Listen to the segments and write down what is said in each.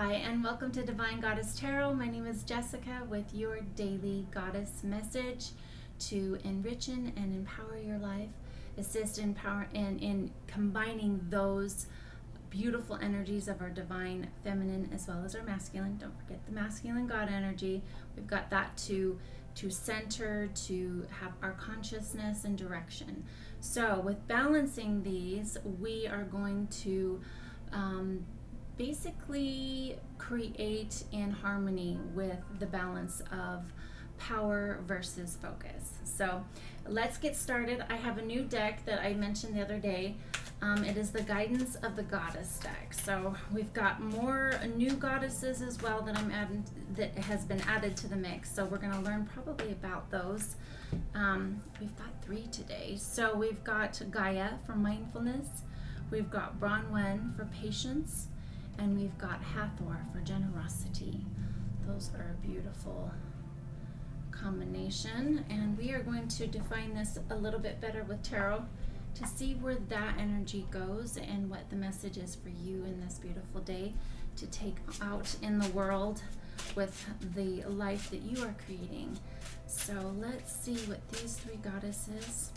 Hi, and welcome to Divine Goddess Tarot. My name is Jessica with your daily goddess message to enrich and empower your life, assist in combining those beautiful energies of our divine feminine as well as our masculine. Don't forget the masculine God energy. We've got that to center, to have our consciousness and direction. So with balancing these, we are going to basically create in harmony with the balance of power versus focus. So let's get started. I have a new deck that I mentioned the other day. It is the Guidance of the Goddess deck. So we've got more new goddesses as well that I'm adding, that has been added to the mix. So we're going to learn probably about those. We've got 3 today. So we've got Gaia for mindfulness. We've got Bronwen for patience. And we've got Hathor for generosity. Those are a beautiful combination. And we are going to define this a little bit better with tarot to see where that energy goes and what the message is for you in this beautiful day to take out in the world with the life that you are creating. So let's see what these 3 goddesses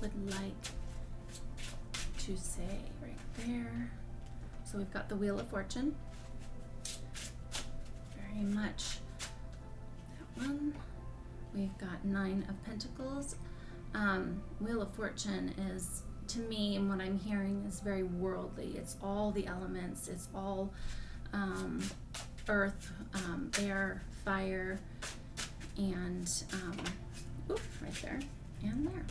would like to say right there. So we've got the Wheel of Fortune, very much that one. We've got 9 of Pentacles. Wheel of Fortune is, to me, and what I'm hearing is very worldly. It's all the elements. It's all earth, air, fire, and right there and there.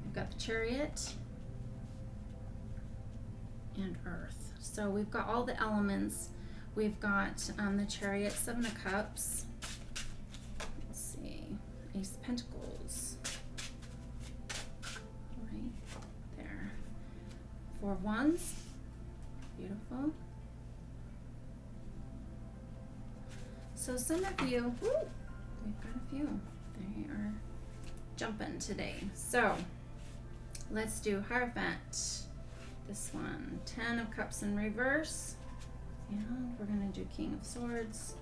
We've got the Chariot and earth. So we've got all the elements. We've got the Chariot, 7 of Cups. Let's see, Ace of Pentacles. Right there. 4 of Wands. Beautiful. So some of you, we've got a few. They are jumping today. So let's do Hierophant. This one, 10 of Cups in reverse. And we're going to do King of Swords,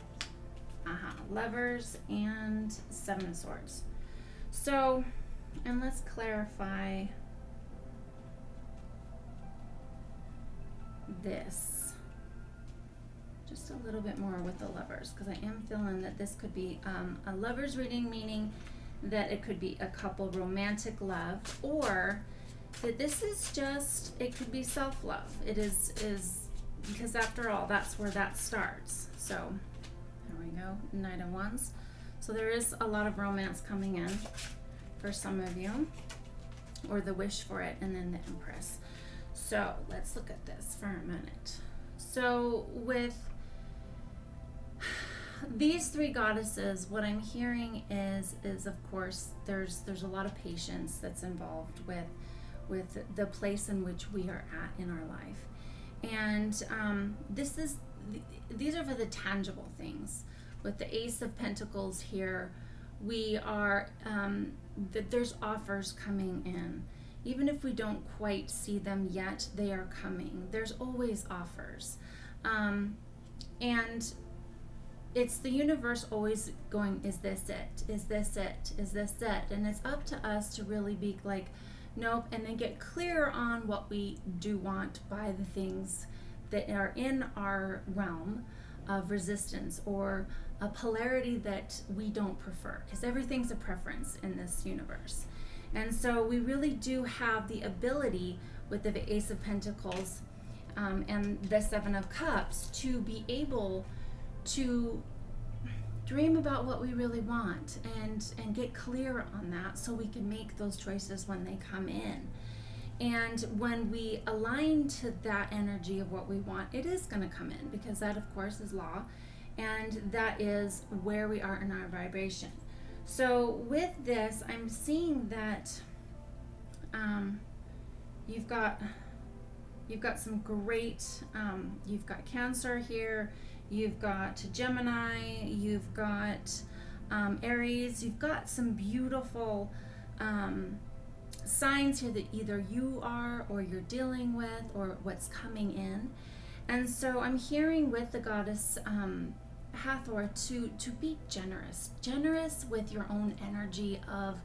Lovers, and 7 of Swords. So, and let's clarify this just a little bit more with the Lovers, because I am feeling that this could be a Lovers reading, meaning that it could be a couple romantic love, or that this is just, it could be self-love. It is because after all, that's where that starts. So there we go, Knight of Wands. So there is a lot of romance coming in for some of you, or the wish for it, and then the Empress. So let's look at this for a minute. So with these 3 goddesses, what I'm hearing is of course there's a lot of patience that's involved with the place in which we are at in our life. And these are for the tangible things. With the Ace of Pentacles here, we are, that there's offers coming in. Even if we don't quite see them yet, they are coming. There's always offers. And it's the universe always going, is this it? Is this it? Is this it? And it's up to us to really be like, nope, and then get clear on what we do want by the things that are in our realm of resistance, or a polarity that we don't prefer, because everything's a preference in this universe. And so we really do have the ability with the Ace of Pentacles and the 7 of Cups to be able to dream about what we really want and get clear on that, so we can make those choices when they come in. And when we align to that energy of what we want, it is going to come in, because that of course is law, and that is where we are in our vibration. So with this, I'm seeing that you've got some great, you've got Cancer here, you've got Gemini, you've got Aries, you've got some beautiful signs here that either you are, or you're dealing with, or what's coming in. And so I'm hearing with the goddess Hathor to be generous with your own energy of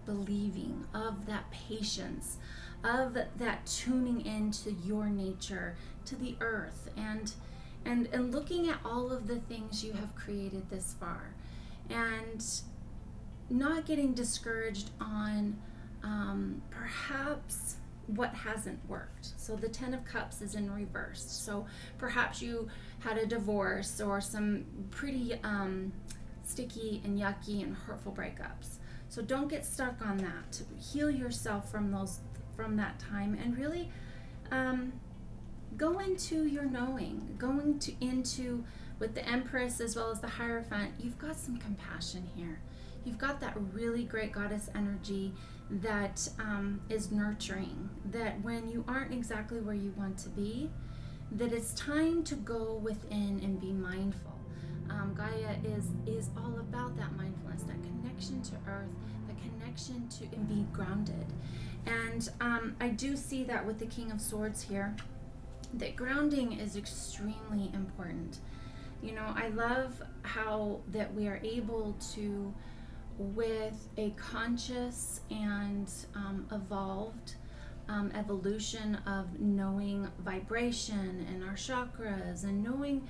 believing, of that patience, of that tuning into your nature, to the earth, and looking at all of the things you have created this far, and not getting discouraged on perhaps what hasn't worked. So the 10 of Cups is in reverse. So perhaps you had a divorce or some pretty sticky and yucky and hurtful breakups. So don't get stuck on that. Heal yourself from that time, and really go into your knowing, into with the Empress as well as the Hierophant. You've got some compassion here. You've got that really great goddess energy that is nurturing, that when you aren't exactly where you want to be, that it's time to go within and be mindful. Gaia is all about that mindfulness, that connection to earth, the connection to and be grounded. And I do see that with the King of Swords here, that grounding is extremely important. You know, I love how that we are able to, with a conscious and evolved evolution of knowing vibration and our chakras and knowing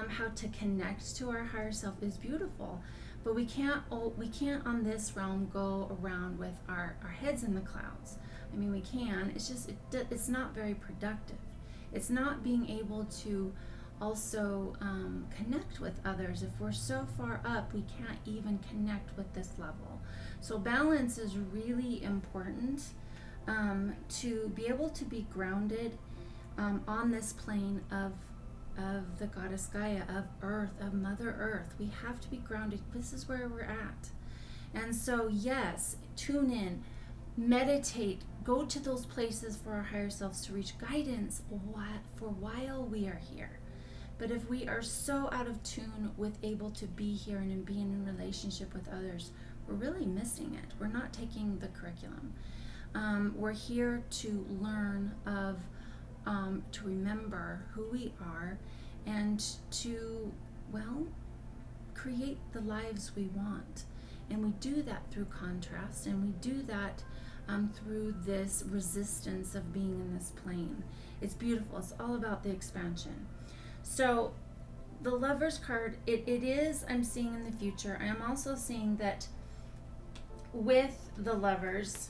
how to connect to our higher self is beautiful. But we can't on this realm go around with our heads in the clouds. I mean, we can. It's just it's not very productive. It's not being able to also connect with others. If we're so far up, we can't even connect with this level. So balance is really important to be able to be grounded on this plane of the goddess Gaia, of earth, of Mother Earth. We have to be grounded. This is where we're at. And so yes, tune in, meditate, go to those places for our higher selves to reach guidance for while we are here. But if we are so out of tune with able to be here and be in a relationship with others, we're really missing it. We're not taking the curriculum. We're here to learn to remember who we are and to, well, create the lives we want. And we do that through contrast, and we do that through this resistance of being in this plane. It's beautiful. It's all about the expansion. So the Lovers card, it is, I'm seeing in the future. I am also seeing that with the Lovers,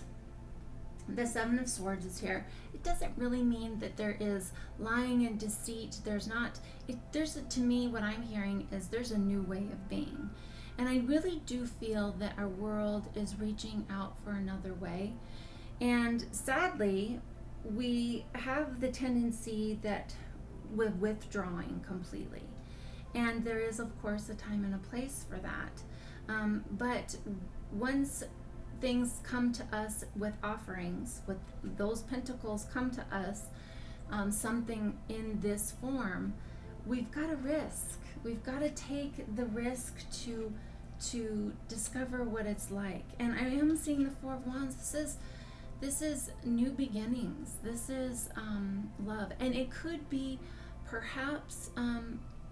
the Seven of Swords is here. It doesn't really mean that there is lying and deceit. To me, what I'm hearing is there's a new way of being. And I really do feel that our world is reaching out for another way. And sadly, we have the tendency that we're withdrawing completely. And there is, of course, a time and a place for that. But once things come to us with offerings, with those pentacles come to us, something in this form, we've got to risk. We've got to take the risk to discover what it's like. And I am seeing the Four of Wands. This is new beginnings. This is love. And it could be perhaps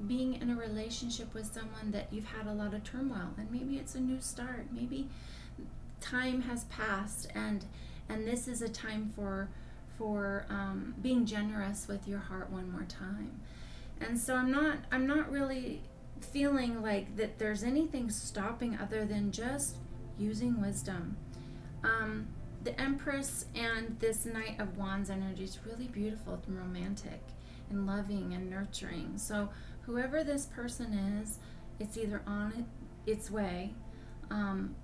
being in a relationship with someone that you've had a lot of turmoil, and maybe it's a new start. Maybe time has passed, and this is a time for being generous with your heart one more time. And so I'm not really feeling like that there's anything stopping other than just using wisdom. The Empress and this Knight of Wands energy is really beautiful and romantic and loving and nurturing. So whoever this person is, it's either on its way,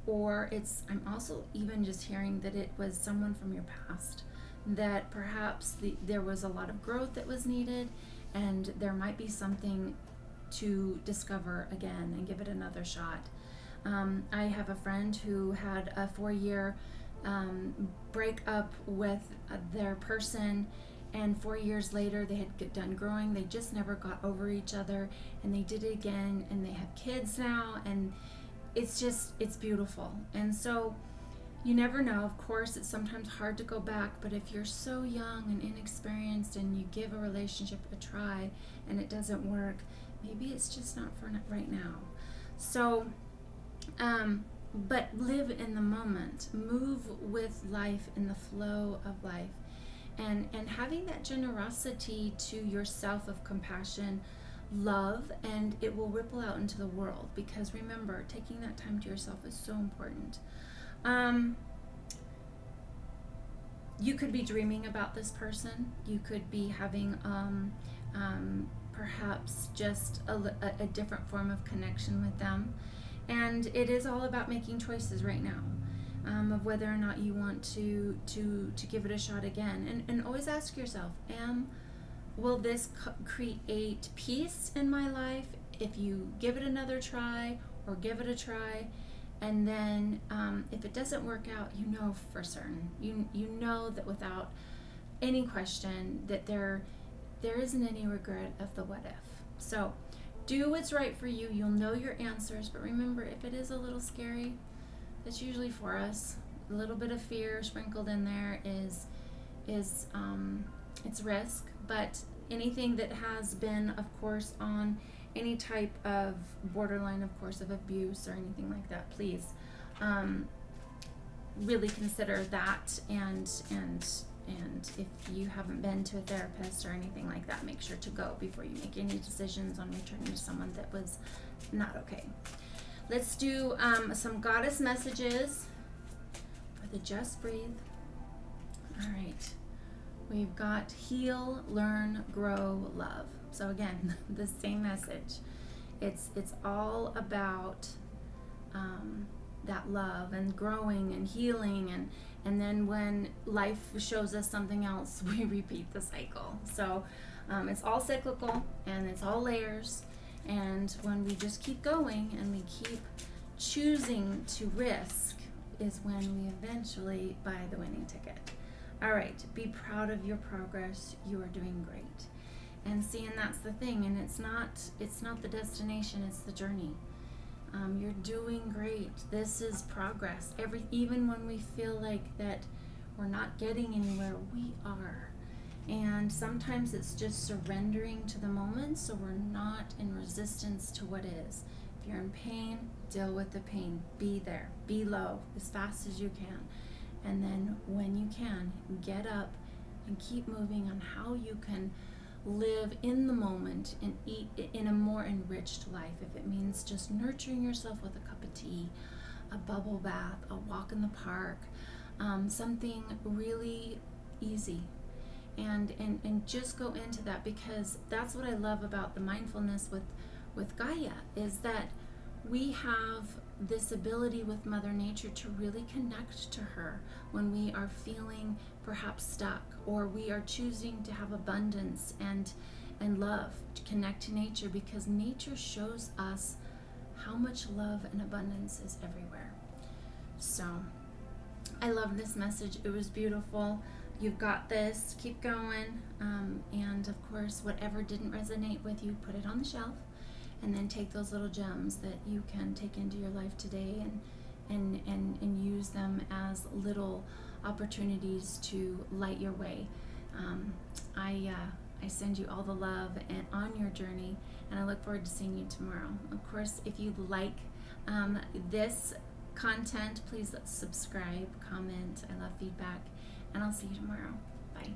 or I'm also even just hearing that it was someone from your past, that perhaps there was a lot of growth that was needed, and there might be something to discover again and give it another shot. I have a friend who had a 4-year break up with their person, and 4 years later they had done growing. They just never got over each other, and they did it again, and they have kids now, and it's beautiful. And so You never know. Of course, it's sometimes hard to go back, but if you're so young and inexperienced and you give a relationship a try and it doesn't work, maybe it's just not for right now. So, but live in the moment, move with life in the flow of life, and having that generosity to yourself of compassion, love, and it will ripple out into the world, because remember, taking that time to yourself is so important. You could be dreaming about this person. You could be having perhaps just a different form of connection with them. And it is all about making choices right now, of whether or not you want to give it a shot again. And always ask yourself, will this create peace in my life if you give it another try, or give it a try? And then if it doesn't work out, you know for certain, you know that without any question that there isn't any regret of the what if. So do what's right for you. You'll know your answers, but remember, if it is a little scary, that's usually for us. A little bit of fear sprinkled in there is it's risk. But anything that has been, of course, on any type of borderline, of course, of abuse or anything like that, please really consider that. And if you haven't been to a therapist or anything like that, make sure to go before you make any decisions on returning to someone that was not okay. Let's do some goddess messages for the Just Breathe. All right. We've got heal, learn, grow, love. So again, the same message. It's all about that love and growing and healing, and then when life shows us something else, we repeat the cycle. So it's all cyclical and it's all layers. And when we just keep going and we keep choosing to risk, is when we eventually buy the winning ticket. All right, be proud of your progress. You are doing great. And see, and that's the thing, and it's not the destination, it's the journey. You're doing great. This is progress. Even when we feel like that we're not getting anywhere, we are. And sometimes it's just surrendering to the moment, so we're not in resistance to what is. If you're in pain, deal with the pain. Be there. Be low as fast as you can. And then when you can, get up and keep moving on how you can live in the moment and eat in a more enriched life. If it means just nurturing yourself with a cup of tea, a bubble bath, a walk in the park, something really easy. And just go into that, because that's what I love about the mindfulness with Gaia, is that we have this ability with Mother Nature to really connect to her when we are feeling perhaps stuck, or we are choosing to have abundance and love, to connect to nature, because nature shows us how much love and abundance is everywhere. So I love this message. It was beautiful. You've got this. Keep going. And of course, whatever didn't resonate with you, put it on the shelf. And then take those little gems that you can take into your life today and use them as little opportunities to light your way. I send you all the love on your journey, and I look forward to seeing you tomorrow. Of course, if you like this content, please subscribe, comment. I love feedback, and I'll see you tomorrow. Bye.